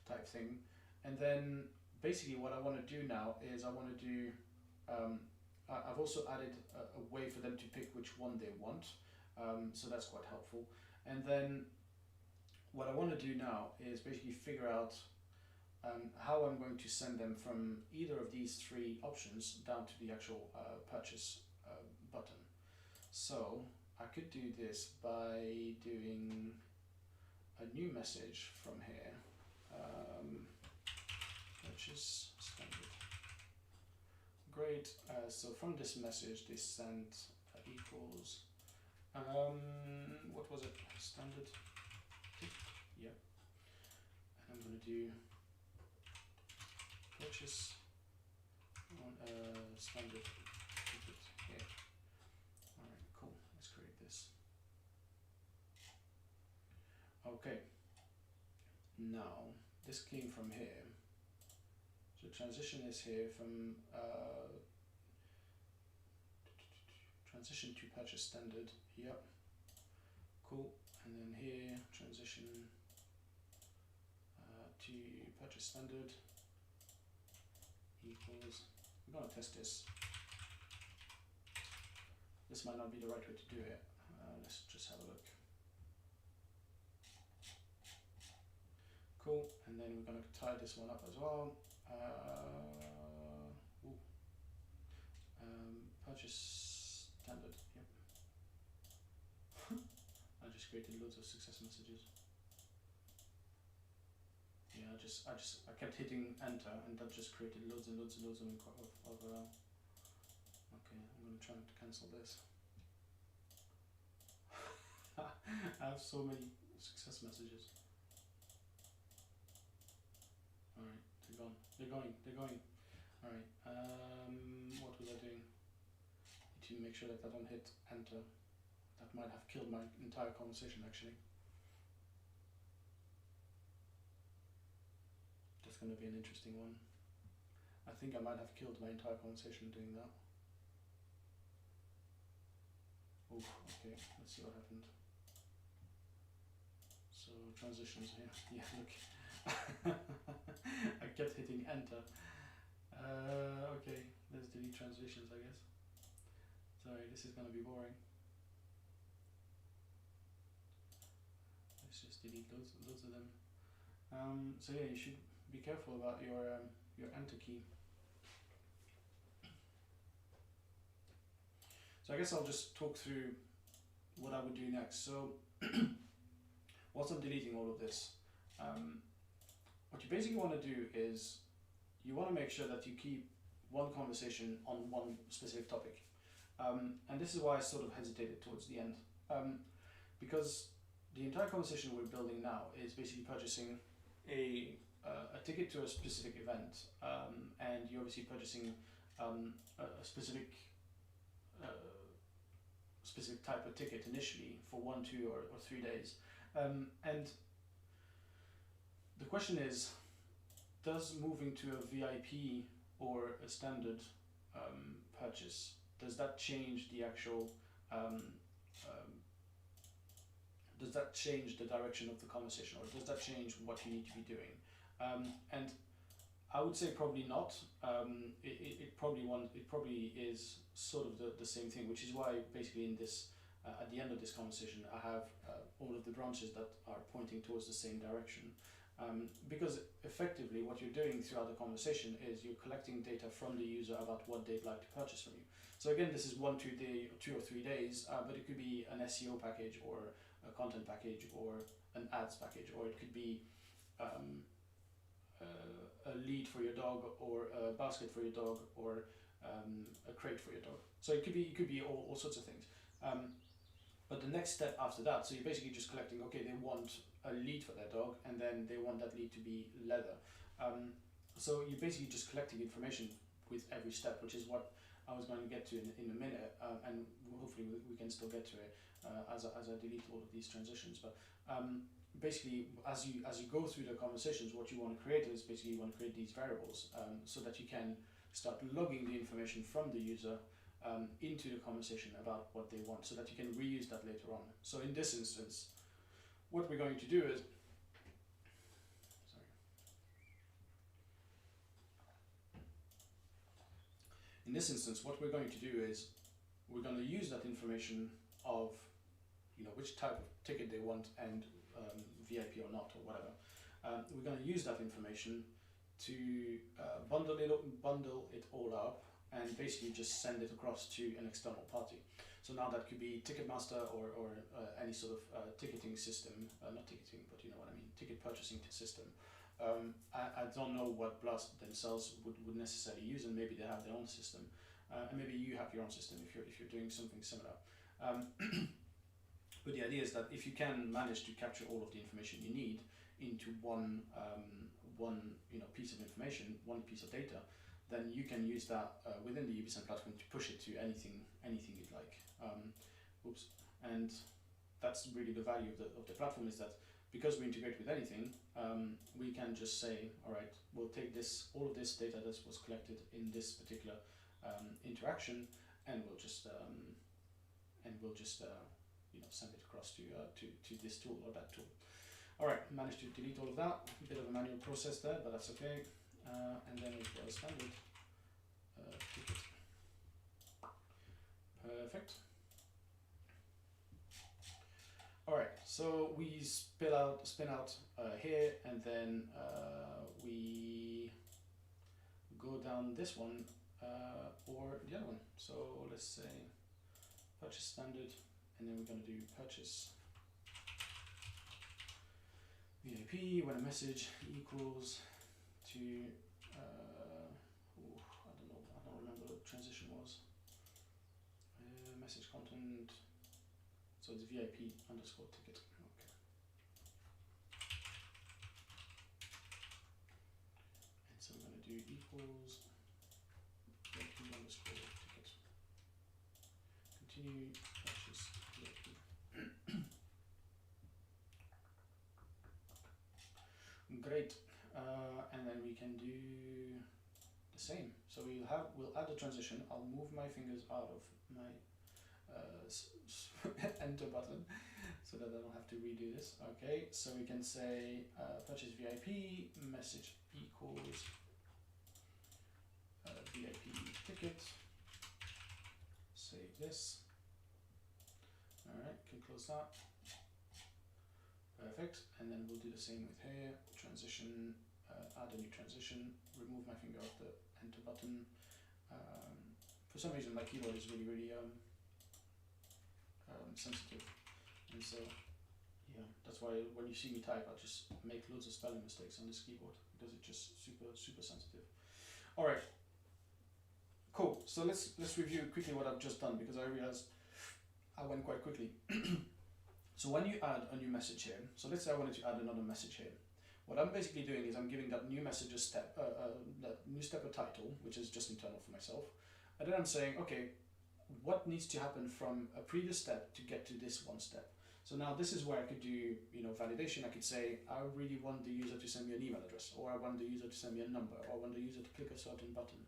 type thing. And then basically what I want to do now is I want to do I've also added a way for them to pick which one they want, so that's quite helpful. And then what I want to do now is basically figure out how I'm going to send them from either of these three options down to the actual purchase button. So I could do this by doing a new message from here, purchase standard. Great, so from this message they sent equals, what was it, standard tip? Yeah, and I'm going to do purchase on standard ticket here. Alright, cool, let's create this. Okay, now this came from here, so transition is here from transition to purchase standard, yep, cool, and then here transition to purchase standard equals, we're going to test this. This might not be the right way to do it, let's just have a look. Cool, and then we're going to tie this one up as well. Purchase standard, yep. I just created loads of success messages. Yeah, I kept hitting enter, and that just created loads and loads and loads of okay, I'm going to try to cancel this. I have so many success messages. Alright, they're gone. They're going. Alright, what was I doing? To make sure that I don't hit enter. That might have killed my entire conversation actually. That's going to be an interesting one. I think I might have killed my entire conversation doing that. Oh, okay, let's see what happened. So transitions here. Yeah, look. I kept hitting enter. Okay, let's delete transitions, I guess. Sorry, this is going to be boring. Let's just delete loads of them. So yeah, you should be careful about your enter key. So I guess I'll just talk through what I would do next. So whilst I'm deleting all of this, what you basically want to do is you want to make sure that you keep one conversation on one specific topic. And this is why I sort of hesitated towards the end. Because the entire conversation we're building now is basically purchasing a ticket to a specific event, and you're obviously purchasing a specific type of ticket initially for 1, 2, or 3 days. And the question is, does moving to a VIP or a standard purchase, does that change the actual, does that change the direction of the conversation, or does that change what you need to be doing? And I would say probably not. It probably is sort of the same thing, which is why basically in this, at the end of this conversation, I have all of the branches that are pointing towards the same direction. Because effectively what you're doing throughout the conversation is you're collecting data from the user about what they'd like to purchase from you. So again, this is 1, 2 or 3 days, but it could be an SEO package, or a content package, or an ads package, or it could be a lead for your dog, or a basket for your dog, or a crate for your dog. So it could be all sorts of things. But the next step after that, so you're basically just collecting, okay, they want a lead for their dog, and then they want that lead to be leather. So you're basically just collecting information with every step, which is what I was going to get to in a minute, and hopefully we can still get to it as I delete all of these transitions. But basically, as you go through the conversations, what you want to create is basically you want to create these variables so that you can start logging the information from the user into the conversation about what they want, so that you can reuse that later on. So in this instance, what we're going to do is, in this instance, what we're going to do is we're going to use that information of, which type of ticket they want and VIP or not or whatever. We're going to use that information to bundle it all up and basically just send it across to an external party. So now that could be Ticketmaster or any sort of ticketing system, not ticketing, but you know what I mean, ticket purchasing system. I don't know what Blast themselves would necessarily use, and maybe they have their own system, and maybe you have your own system if you're doing something similar. But the idea is that if you can manage to capture all of the information you need into one piece of information, one piece of data, then you can use that within the ubisend platform to push it to anything you'd like. And that's really the value of the platform, is that because we integrate with anything, we can just say, all right, we'll take all of this data that was collected in this particular interaction, and we'll just send it across to this tool or that tool. All right, managed to delete all of that. A bit of a manual process there, but that's okay. And then we've got a standard ticket. Perfect. All right, so we spin out here, and then we go down this one or the other one. So let's say purchase standard, and then we're going to do purchase VIP when a message equals to I don't remember what the transition was. Message content. So it's VIP underscore ticket. Okay. And so we're going to do equals VIP underscore ticket. Continue purchase VIP. Great. And then we can do the same. So we'll add a transition. I'll move my fingers out of my enter button so that I don't have to redo this. Okay, so we can say purchase VIP message equals VIP ticket. Save this. All right, can close that. Perfect. And then we'll do the same with here. Transition. Add a new transition. Remove my finger off the enter button. For some reason, my keyboard is really sensitive, and so yeah, that's why when you see me type, I just make loads of spelling mistakes on this keyboard because it's just super sensitive. All right, cool. So let's review quickly what I've just done, because I realized I went quite quickly. So when you add a new message here, so let's say I wanted to add another message here. What I'm basically doing is I'm giving that new message a step, that new step a title, which is just internal for myself, and then I'm saying, okay, what needs to happen from a previous step to get to this one step? So now this is where I could do validation. I could say, I really want the user to send me an email address, or I want the user to send me a number, or I want the user to click a certain button.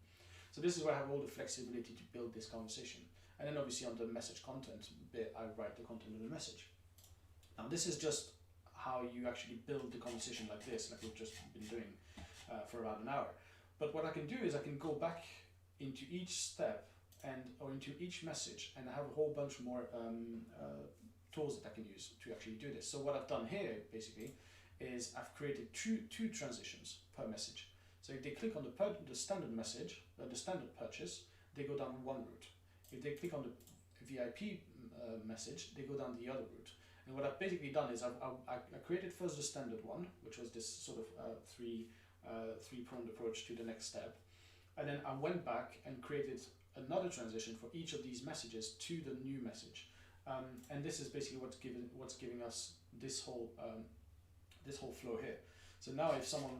So this is where I have all the flexibility to build this conversation. And then obviously on the message content bit, I write the content of the message. Now this is just how you actually build the conversation like this, like we've just been doing for about an hour. But what I can do is I can go back into each step or into each message, and I have a whole bunch more tools that I can use to actually do this. So what I've done here basically is I've created two transitions per message. So if they click on the standard message, the standard purchase, they go down one route. If they click on the VIP message, they go down the other route. And what I've basically done is I created first the standard one, which was this sort of three three-pronged approach to the next step. And then I went back and created another transition for each of these messages to the new message. And this is basically what's giving us this whole flow here. So now if someone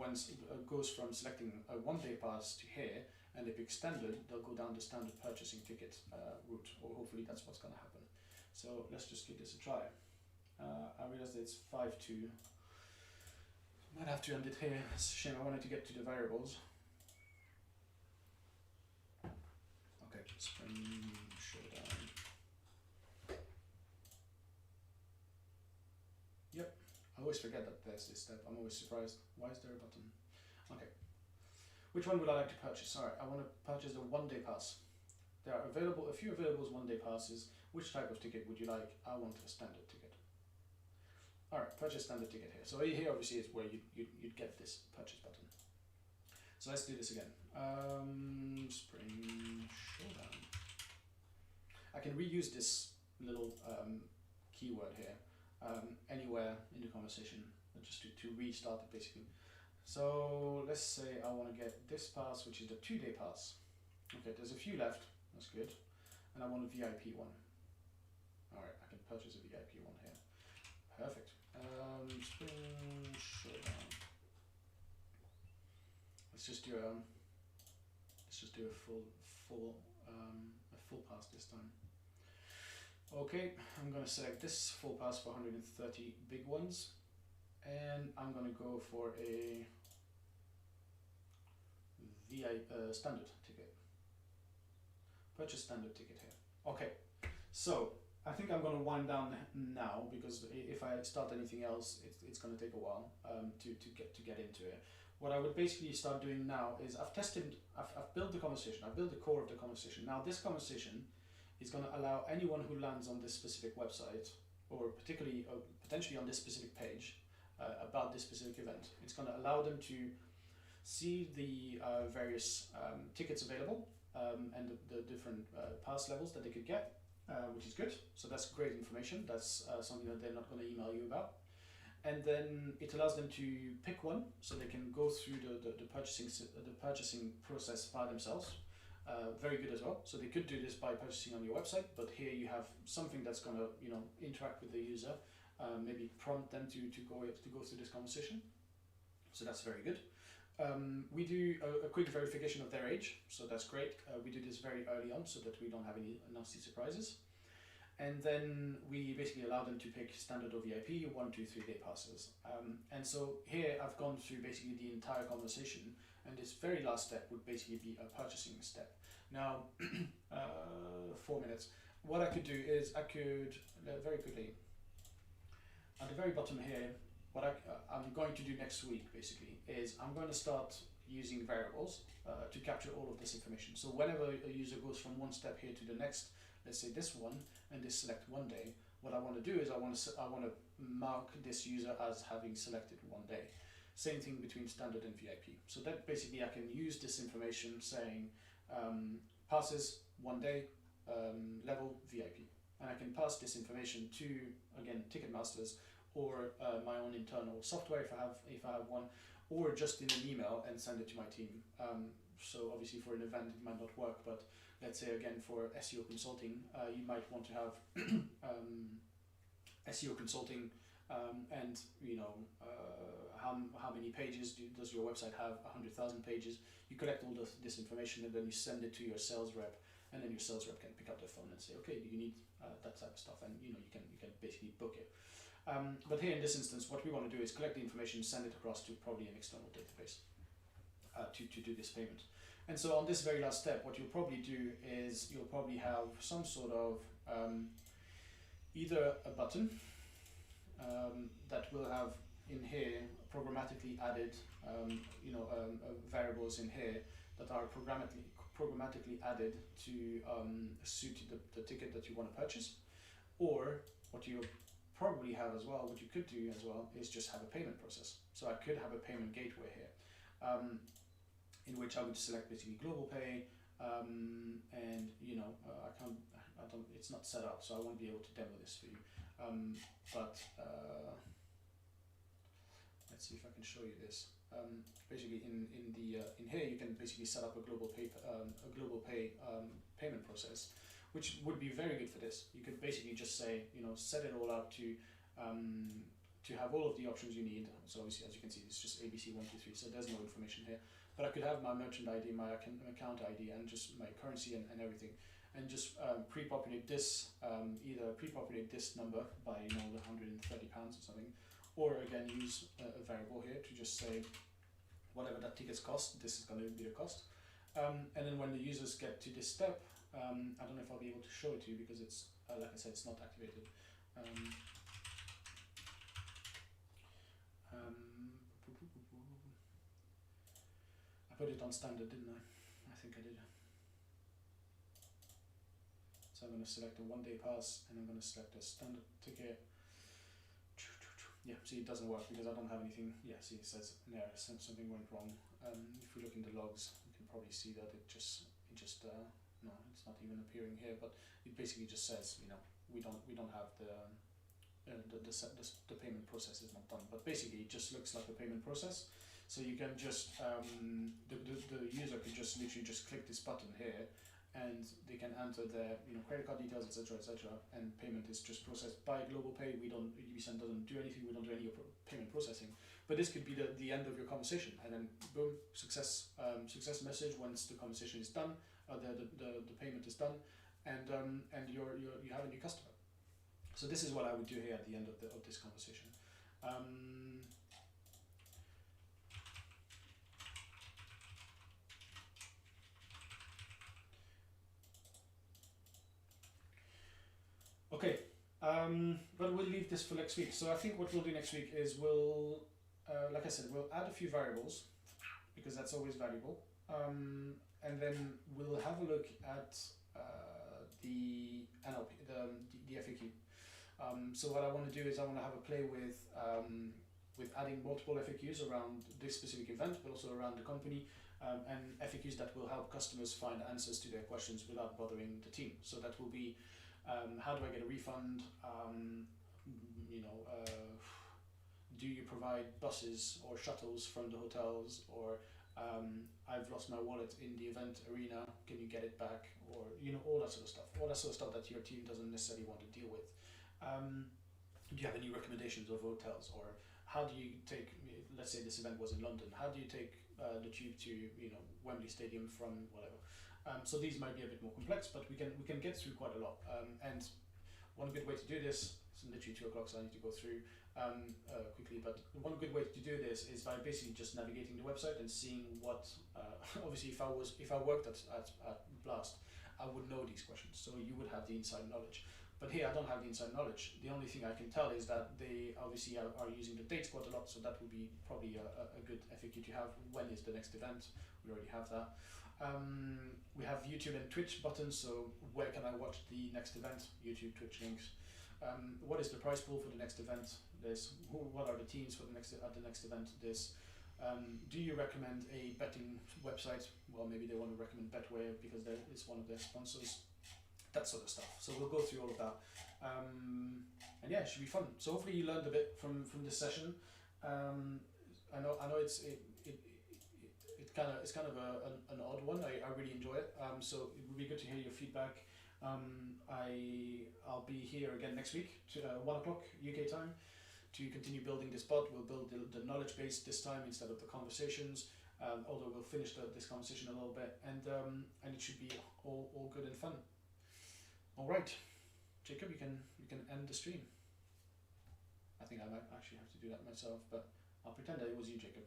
goes from selecting a one-day pass to here, and they pick standard, they'll go down the standard purchasing ticket route, or hopefully that's what's going to happen. So let's just give this a try. I realized that it's 5.2. Might have to end it here. It's a shame, I wanted to get to the variables. Okay, spring showdown. Yep, I always forget that there's this step. I'm always surprised. Why is there a button? Okay. Which one would I like to purchase? Alright, I want to purchase the one-day pass. There are a few available one-day passes. Which type of ticket would you like? I want a standard ticket. Alright, purchase standard ticket here. So here obviously is where you'd get this purchase button. So let's do this again. Spring showdown. I can reuse this little keyword here anywhere in the conversation, just to restart it basically. So let's say I want to get this pass, which is the 2-day pass. Okay, there's a few left, that's good. And I want a VIP one. Alright, I can purchase a VIP one here. Perfect. Spring showdown. Let's just do a full pass this time. Okay, I'm gonna select this full pass for 130 big ones, and I'm gonna go for a standard ticket. Purchase standard ticket here. Okay, so I think I'm going to wind down now, because if I start anything else, it's going to take a while to get into it. What I would basically start doing now is I've built the conversation, I've built the core of the conversation. Now this conversation is going to allow anyone who lands on this specific website, or particularly potentially on this specific page about this specific event, it's going to allow them to see the various tickets available and the different pass levels that they could get, which is good. So that's great information. That's something that they're not going to email you about. And then it allows them to pick one, so they can go through the purchasing process by themselves. Very good as well. So they could do this by purchasing on your website, but here you have something that's going to interact with the user, maybe prompt them to go through this conversation. So that's very good. We do a quick verification of their age, so that's great. We do this very early on so that we don't have any nasty surprises. And then we basically allow them to pick standard or VIP, 1, 2, 3 day passes. And so here I've gone through basically the entire conversation, and this very last step would basically be a purchasing step. Now, 4 minutes. What I could do is I could, very quickly, at the very bottom here, what I'm going to do next week basically is I'm going to start using variables to capture all of this information. So whenever a user goes from one step here to the next, let's say this one, and they select one day, what I want to do is I want to mark this user as having selected one day. Same thing between standard and VIP. So that basically I can use this information saying passes 1 day, level VIP, and I can pass this information to, again, Ticketmasters, or my own internal software if I have one, or just in an email and send it to my team. So obviously for an event it might not work, but let's say again for SEO consulting, you might want to have SEO consulting, and how many pages does your website have? 100,000 pages. You collect all this information and then you send it to your sales rep, and then your sales rep can pick up the phone and say, okay, do you need that type of stuff, and you can basically book it. But here in this instance, what we want to do is collect the information, send it across to probably an external database to do this payment. And so on this very last step, what you'll probably do is you'll probably have some sort of either a button that will have in here programmatically added variables in here that are programmatically added to suit the ticket that you want to purchase, or what you probably have as well, what you could do as well, is just have a payment process. So I could have a payment gateway here, in which I would select basically global pay, and it's not set up, so I won't be able to demo this for you. But let's let's see if I can show you this. Basically, in here you can basically set up a global pay payment process, which would be very good for this. You could basically just say, set it all up to have all of the options you need. So obviously, as you can see, it's just ABC123, so there's no information here. But I could have my merchant ID, my account ID, and just my currency and everything, and just pre-populate this, either pre-populate this number by the £130 or something, or again use a variable here to just say whatever that tickets cost, this is going to be the cost. And then when the users get to this step, I don't know if I'll be able to show it to you because it's, like I said, it's not activated. I put it on standard, didn't I? I think I did. So I'm going to select a 1-day pass, and I'm going to select a standard ticket. Yeah, see, it doesn't work because I don't have anything. Yeah, see, it says an error, something went wrong. If we look in the logs, you can probably see that it just no, it's not even appearing here. But it basically just says, we don't have the payment process is not done. But basically, it just looks like a payment process. So you can just the user could just literally just click this button here, and they can enter their credit card details, etc., and payment is just processed by Global Pay. ubisend doesn't do anything. We don't do any payment processing. But this could be the end of your conversation, and then boom, success message once the conversation is done, the payment is done, and you have a new customer. So this is what I would do here at the end of this conversation. Okay, but we'll leave this for next week. So I think what we'll do next week is like I said, we'll add a few variables because that's always valuable, and then we'll have a look at the NLP, the FAQ. So what I want to do is I want to have a play with adding multiple FAQs around this specific event, but also around the company, and FAQs that will help customers find answers to their questions without bothering the team. So that will be how do I get a refund? Do you provide buses or shuttles from the hotels? Or I've lost my wallet in the event arena. Can you get it back? Or all that sort of stuff. All that sort of stuff that your team doesn't necessarily want to deal with. Do you have any recommendations of hotels? Or how do you take? Let's say this event was in London. How do you take the tube to Wembley Stadium from whatever? So these might be a bit more complex, but we can get through quite a lot. And one good way to do this, it's literally 2 o'clock, so I need to go through quickly. But one good way to do this is by basically just navigating the website and seeing what. Obviously, if I worked at Blast, I would know these questions. So you would have the inside knowledge. But here I don't have the inside knowledge. The only thing I can tell is that they obviously are using the dates quite a lot. So that would be probably a good FAQ to have. When is the next event? We already have that. We have YouTube and Twitch buttons, so where can I watch the next event? YouTube, Twitch links. What is the prize pool for the next event? What are the teams for the next event? Do you recommend a betting website? Well, maybe they want to recommend Betway because it's one of their sponsors. That sort of stuff. So we'll go through all of that, and yeah, it should be fun. So hopefully you learned a bit from this session. I know it's kind of an odd one. I really enjoy it. So it would be good to hear your feedback. I'll be here again next week to 1 o'clock UK time to continue building this bot. We'll build the knowledge base this time instead of the conversations. Although we'll finish this conversation a little bit, and it should be all good and fun. All right, Jacob, you can end the stream. I think I might actually have to do that myself, but I'll pretend that it was you, Jacob.